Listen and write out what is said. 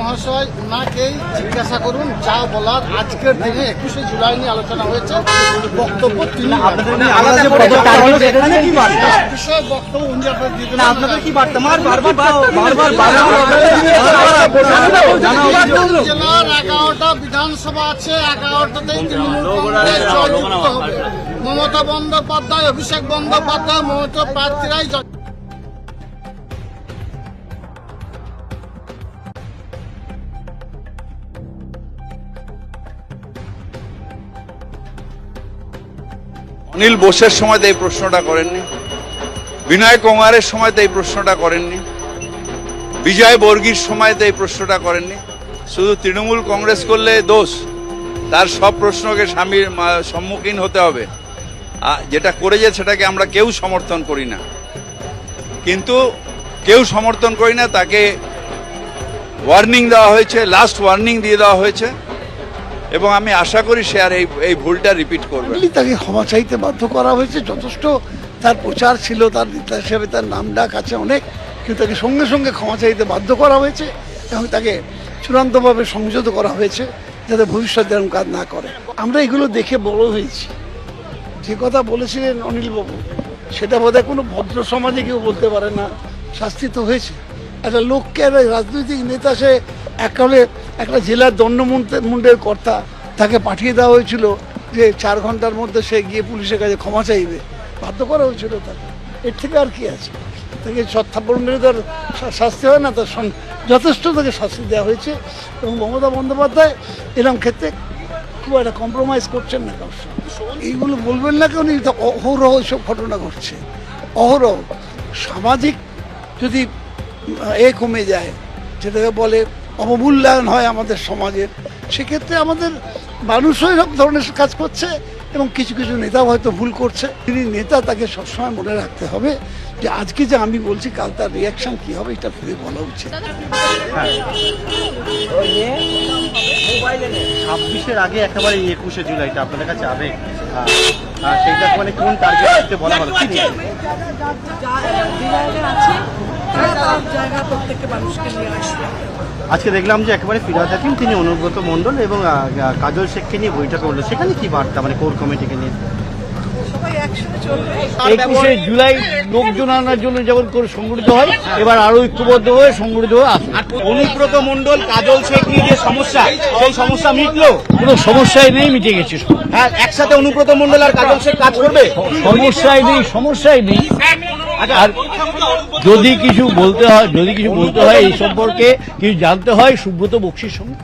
মহাশয় ওনাকেই জিজ্ঞাসা করুন যা বলার। আজকের দিনে 21শে জুলাই নিয়ে আলোচনা হয়েছে, বক্তব্য তিনি বিষয়ে বক্তব্য উনি আপনার দিয়ে দেবেন। আপনাদের কি বার্তা? জেলার 11টা বিধানসভা আছে, 11টাতেই তৃণমূল কংগ্রেস জয়যুক্ত হবে। মমতা বন্দ্যোপাধ্যায়, অভিষেক বন্দ্যোপাধ্যায়, মমতা প্রার্থীরাই অনিল বোসের সময় তো এই প্রশ্নটা করেননি, বিনয় কুমারের সময় তো এই প্রশ্নটা করেননি, বিজয় বর্গীর সময় তো এই প্রশ্নটা করেননি। শুধু তৃণমূল কংগ্রেস করলে দোষ, তার সব প্রশ্নকে সম্মুখীন হতে হবে। যেটা করেছে সেটাকে আমরা কেউ সমর্থন করি না, কিন্তু কেউ সমর্থন করি না তাকে ওয়ার্নিং দেওয়া হয়েছে, লাস্ট ওয়ার্নিং দিয়ে দেওয়া হয়েছে, এবং আমি আশা করি সে আর এই ভুলটা রিপিট করবে। তাকে ক্ষমা চাইতে বাধ্য করা হয়েছে। যথেষ্ট তার প্রচার ছিল, তার নেতা হিসেবে তার নাম ডাক আছে অনেক, কিন্তু তাকে সঙ্গে সঙ্গে ক্ষমা চাইতে বাধ্য করা হয়েছে এবং তাকে চূড়ান্তভাবে সংযত করা হয়েছে যাতে ভবিষ্যতে এরকম কাজ না করে। আমরা এগুলো দেখে বড় হয়েছি। যে কথা বলেছিলেন অনিলবাবু, সেটা বোধহয় কোনো ভদ্র সমাজে কেউ বলতে পারে না। শাস্তি তো হয়েছে। একটা লোককে, একটা রাজনৈতিক নেতা, সে এককালে একটা জেলার দণ্ডমুণ্ডের কর্তা, তাকে পাঠিয়ে দেওয়া হয়েছিল যে 4 ঘন্টার মধ্যে সে গিয়ে পুলিশের কাছে ক্ষমা চাইবে, বাধ্য করা হয়েছিল তাকে। এর থেকে আর কি আছে? তাকে সত্যাপন মেরে তার শাস্তি হয় না, তার যথেষ্ট তাকে শাস্তি দেওয়া হয়েছে। এবং মমতা বন্দ্যোপাধ্যায় এরকম ক্ষেত্রে খুব একটা কম্প্রোমাইজ করছেন না কারোর সঙ্গে। এইগুলো বলবেন না কেন, অহরহ এসব ঘটনা ঘটছে, অহরহ। সামাজিক যদি কমে যায়, যেটাকে বলে অবমূল্যায়ন হয় আমাদের সমাজের, সেক্ষেত্রে আমাদের মানুষও এরকম ধরনের কাজ করছে এবং কিছু কিছু নেতাও হয়তো ভুল করছে। তিনি নেতা, তাকে সবসময় মনে রাখতে হবে যে আজকে যে আমি বলছি, কাল তার রিয়াকশন কি হবে এটা ভেবে বলা উচিত। 26-এর আগে একেবারে 21শে জুলাইটা আপনাদের কাছে আবেগ, সেইটা মানে কোন টার্গেট করতে বলা হলো? আজকে দেখলাম যে একেবারে ফিরহাদ হাকিম তিনি অনুব্রত মণ্ডল এবং কাজল শেখকে নিয়ে বৈঠক করলো, সেখানে কি বার্তা মানে কোর কমিটিকে নিয়ে? 21শে জুলাই লোকজন আনার জন্য যেমন করে সংগঠিত হয়, এবার আরো ঐক্যবদ্ধ হয়ে সংগঠিত হয়ে আসবে। অনুব্রত মণ্ডল, কাজল শেখ নিয়ে যে সমস্যা, সেই সমস্যা মিটলো? কোনো সমস্যাই নেই, মিটে গেছে। হ্যাঁ, একসাথে অনুব্রত মণ্ডল আর কাজল শেখ কাজ করবে? সমস্যাই নেই। আর যদি কিছু বলতে হয় এই সম্পর্কে কিছু জানতে হয়, সুব্রত বক্সির সঙ্গে